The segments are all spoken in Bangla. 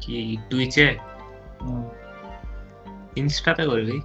কি টুইচে ইনস্টাতে করবি?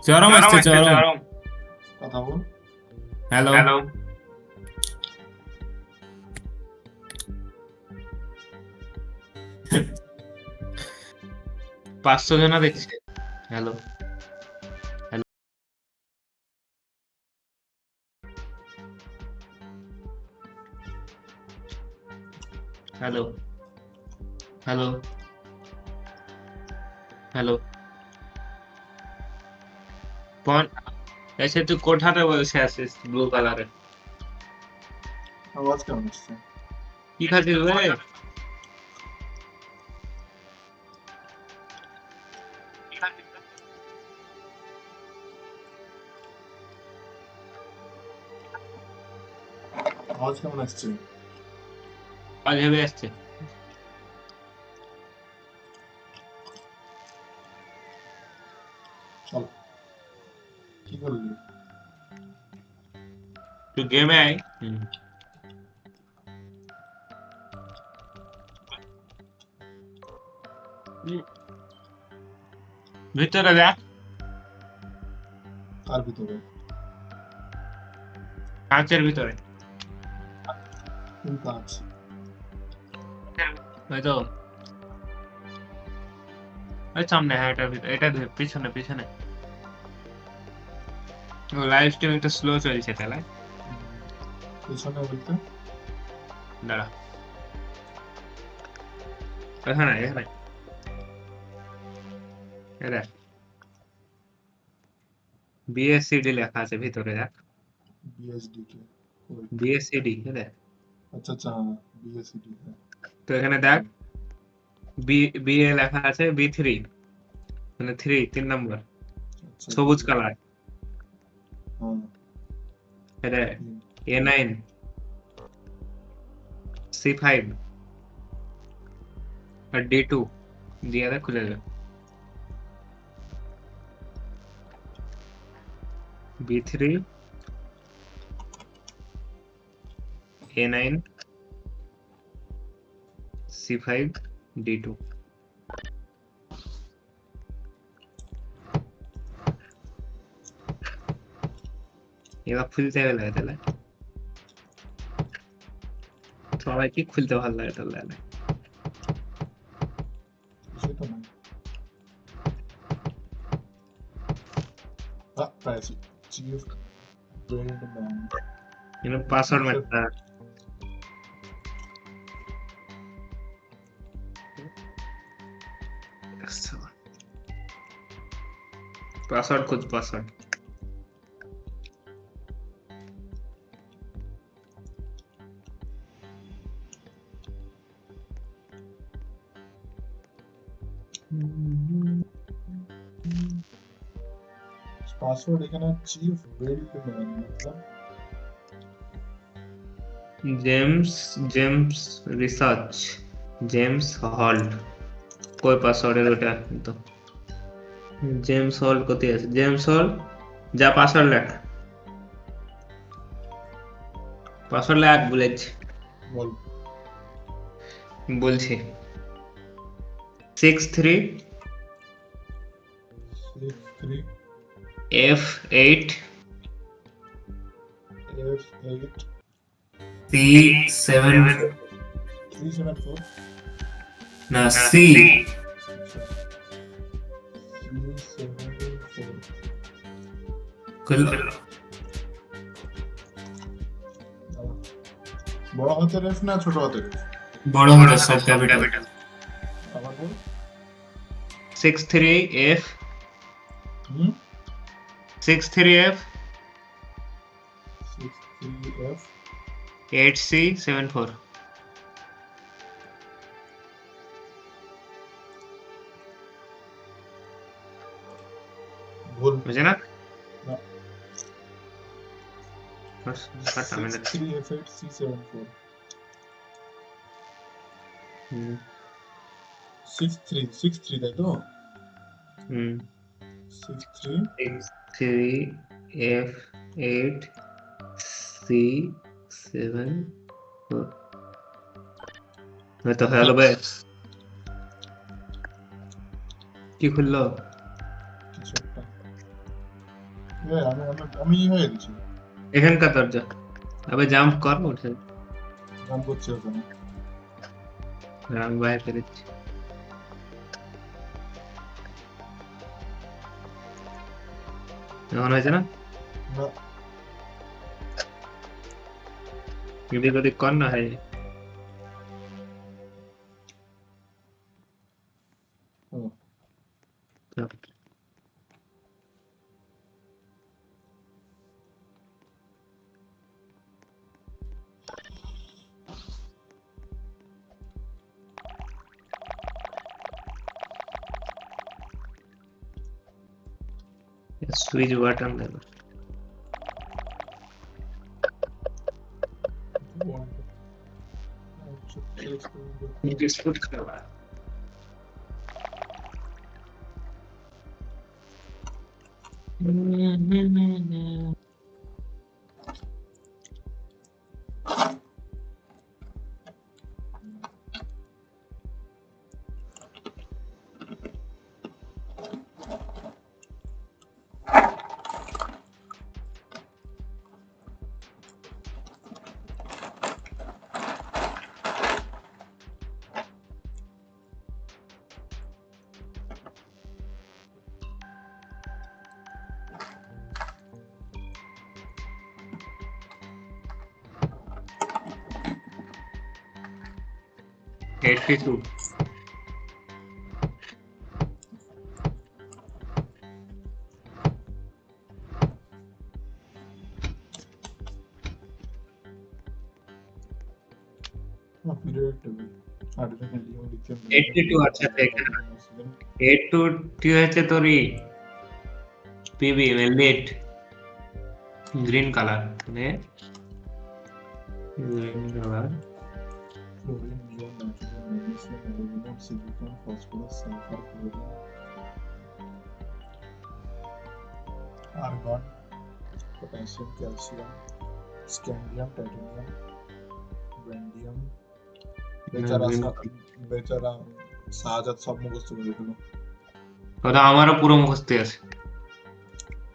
চরম আসছে চরম। কথা বল। হ্যালো হ্যালো, 500 জনা দেখছে। হ্যালো হ্যালো হ্যালো হ্যালো कौन? ऐसे তুই কোঠাতে বসে আছিস ব্লু কালারের, আওয়াজ কেমন আসছে? কি খাচ্ছিস রে? আওয়াজ কেমন আসছে? আজ হেবে আসছে। চল, কি করলি? তুই গেমে আয়। ভিতরে দেখ, কার ভিতরে? কাঁচের ভিতরে। কোন কাজ? ওই তো ওই সামনে, হ্যাঁ এটার ভিতরে, এটা পিছনে পিছনে। লাইভ স্ট্রিম একটু স্লো চলছে তাহলে। পেছনে বলতে? দাঁড়া, এখানে এখানে এটা বিএসসিডি লেখা আছে ভিতরে, দেখ বিএসডি কে? ওই, বিএসসিডি দেখ। আচ্ছা আচ্ছা, হ্যাঁ, বিএসডি, হ্যাঁ। তো এখানে দেখ বিএ লেখা আছে B3, মানে 3 নম্বর আচ্ছা, সবুজ কালার। হ্যাঁ, এটা A9 C5 আর D2 দিয়ে দেখ, খুলে যাবে। B3 A9 C5 D2। এবার খুলতে গেলে তাহলে সবাই কি খুলতে ভালো লাগে তাহলে। সেটা নয়। Pricey chief build man. Password ম্যাটটা পাসওয়ার্ড খুঁজ, পাসওয়ার্ড। পাসওয়ার্ড এখানে চিফ বিল্ড ম্যান मतलब James James research James Holt. কই পাসওয়ার্ডের ওটা তো জেমস হল্ট কোথায় আছে? জেমস হল্ট, যা পাসওয়ার্ড লেখ, পাসওয়ার্ড লেখ বলেছি, বল। বলছি 63 63 F8 F8 C7 374 না C 374 খুললো। বড় হাতের এফ না ছোট হাতের এফ? বড় হাতের সব ক্যাপিটাল। আবার বল। 63 F 63 F 63 F 8C 74। ভুল। বুঝে না? না, কাট আমি না। 63 F8 C74 63 তাই তো? 63 63 F8 C74 হয়তো হয়ে গেল বে কি খুললো কিছু একটা আমি হয়ে গেছি এখানকার দরজা আবে জাম্প কর উঠে নাম করছে ওখানে রাম বাইরে ফেলেছি এখন হয়েছে না না এদিক ওদিক কর না হয় ও সুইচ বাটন দেবো বিস্কুট খাওয়া Eighty-two. periodic table hydrogen helium lithium 82 আচ্ছা এখানে 82 হচ্ছে তোরই পিবি লেট গ্রিন কালার মানে green colour fluorine neon nitrogen magnesium aluminum silicon phosphorus sulfur chlorine argon potassium calcium scandium titanium vanadium বেচারা শাহজাদ সব মুখস্থ করে দিল ওটা আমারও পুরো মুখস্থ আছে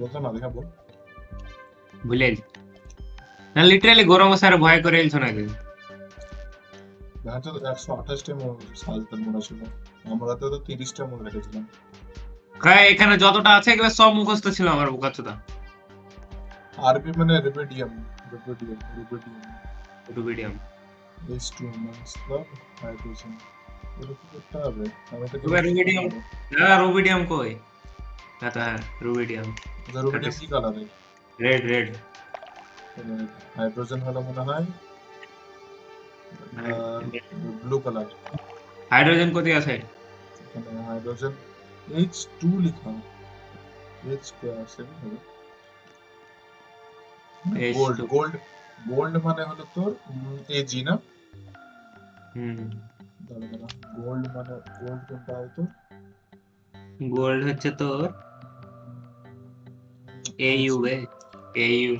বলতো না দেখা বল ভুলে না লিটারালি গরম স্যার ভয় করে এলছো নাকি দেখা তো 128 টা শাহজাদ মনে ছিল আমরা তো 30 টা মনে রেখেছিলাম এখানে যতটা আছে এগুলো সব মুখস্থ ছিল আমার বুকাচোদা আরবি মানে rubidium rubidium H2 means the hydrogen এটা কি করতে হবে আমি তো রুবিডিয়াম না রুবিডিয়াম কই না তো হ্যাঁ রুবিডিয়াম রুবিডিয়াম কি কালার রেড হাইড্রোজেন হলো মনে হয় ব্লু কালার হাইড্রোজেন কোথায় আছে এখানে হাইড্রোজেন H2 লেখা H স্কয়ার আছে গোল্ড মানে হলো তোর Ag না দাঁড়া গোল্ড মানে গোল্ড কোনটা হয়তো গোল্ড হচ্ছে তোর AU বে AU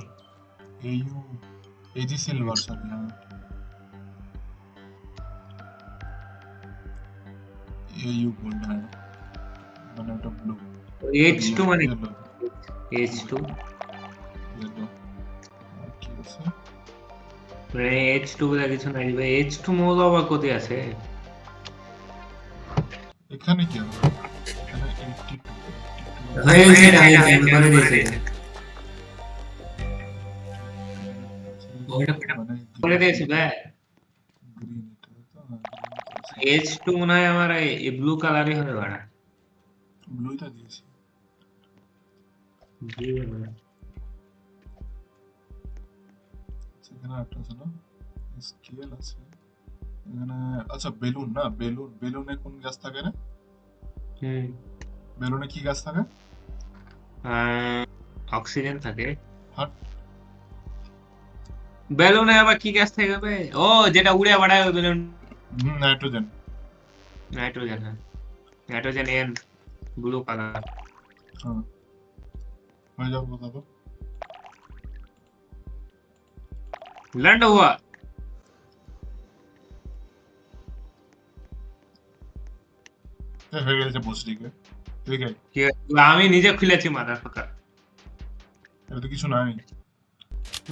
Ag সিলভার সরি হ্যাঁ AU গোল্ড হ্যাঁ মানে ওটা ব্লু H2 মানে H2 ইয়েলো কি আছে মানে H2 বলে কিছু নাই ভাই H2 মৌল আবার কোথায় আছে এখানে কি আছে এখানে 82 হয়েছে আমি করে দিয়েছি করে দিয়েছি ভাই গ্রিন এটা তো H2 মনে হয় আমার এই ব্লু কালারই হবে বাড়া ব্লুটা দিয়েছি সেখানে একটা আছে না স্কেল আছে এখানে আচ্ছা বেলুন না বেলুনে কোন গ্যাস থাকে রে বেলুনে কি গ্যাস থাকে অক্সিজেন থাকে হ্যাঁ বেলুনে আবার কি গ্যাস থাকে বে ও যেটা উড়ে বেড়ায় ওই বেলুন নাইট্রোজেন হ্যাঁ নাইট্রোজেন এন ব্লু কালার হ্যাঁ হয়ে যাবে কথা তো लैंड हुआ। হয়ে গেছে বুঝলিকে ঠিক আছে আমি নিজে খুলেছি মাদারফাকার। এটা তো কিছু নাই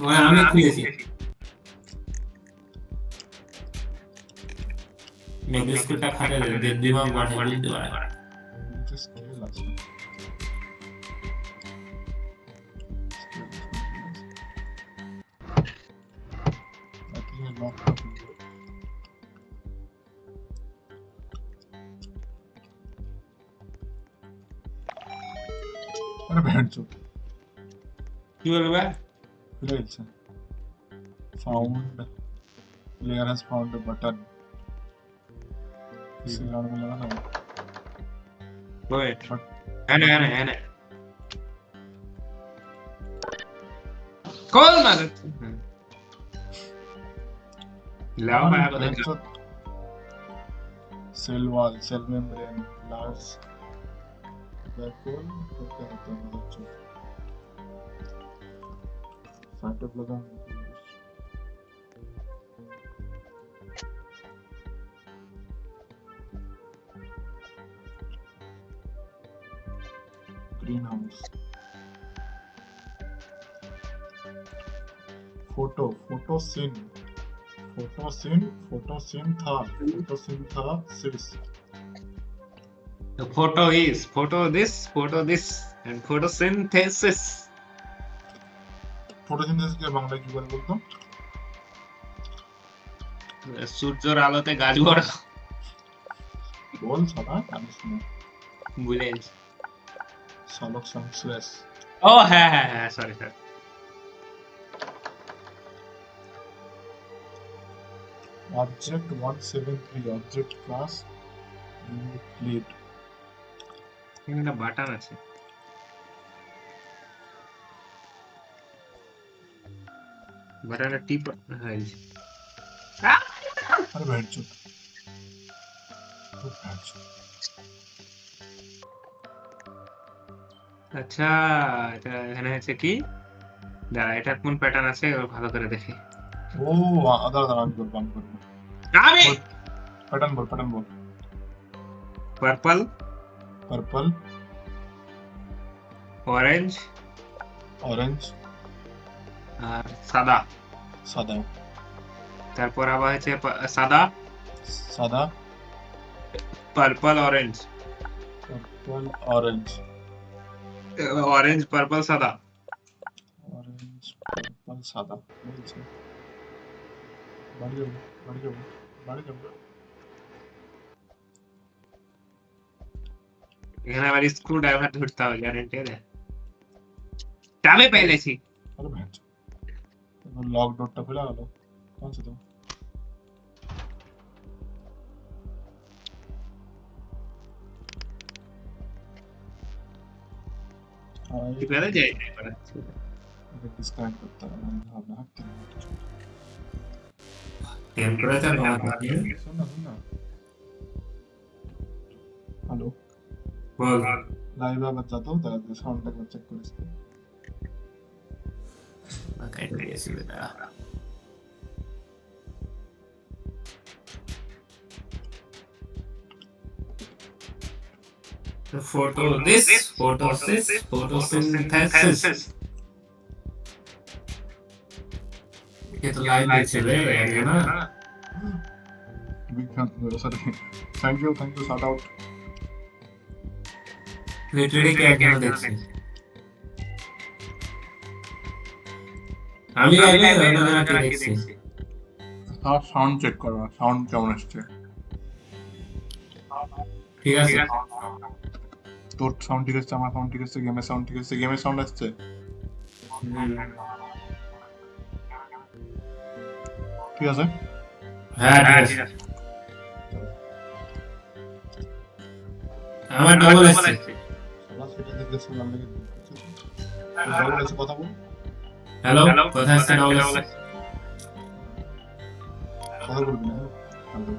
ওই আমি খুলেছি মেডিস্কুলটা খাটে দিমাগ মাঠে বুঝতে পারে নিচে স্কেল আছে স্কেল লকটা খুলবো আরে ভ্যানচো কি বলবে? খুলে গেছে found player has found a button किसी गाड़ में लगा ना वेट है कौन मार लाओ मैं आपको देख cell wall cell membrane large vacuum तो क्या होता है मतलब cytoplasm greenhouse photosynthesis the photo is photo this and photosynthesis photosynthesis কে বাংলায় কি বলে বলতো সূর্যের আলোতে গাছ বড় বল সাদা জানিস না ভুলে গেছি সালোক সংশ্লেষ ও হ্যাঁ sorry object 173 object class Euclid এখানে একটা বাটন আছে বাটনটা টিপ হ্যাঁ আরে ভেটচো আচ্ছা এটা এখানে আছে কি দাঁড়া এটা কোন প্যাটার্ন আছে ভালো করে দেখি ও আদার আমি করব আমি প্যাটার্ন বল পার্পল অরেঞ্জ আর সাদা তারপর আবার আছে সাদা পার্পল অরেঞ্জ পার্পল সাদা বলছে বাড়ি যাবো এখানে আবার স্ক্রু ড্রাইভার ধরতে হবে গ্যারান্টি है চাবি পেলেছি अरे भैंस लॉक डॉट खुला गलो कौन सा तो কি পেলে যায় डिस्कनेक्ट करता है मैंने भावना हटती टेम्परेचर बहुत है सुनना हेलो बोल लाइव बच्चा तो साउंड तक चेक कर इसको Okay, see that. The photosynthesis. ये तो लाइव में चले है ना big sorry thank you shout out literary क्या क्या देखছি আমি লাইভে আপনারা কি দেখছি সাউন্ড চেক করো সাউন্ড কেমন আসছে ঠিক আছে তোর সাউন্ড ঠিক আছে আমার সাউন্ড ঠিক আছে গেমের সাউন্ড আসছে ঠিক আছে হ্যাঁ ঠিক আছে আমার ডবল আসছে সবাই সেটা দেখে শুনলাম নাকি ডবল আছে কথা বল হ্যালো কথা আসছে ডবল আসছে কথা বলবি না হ্যালো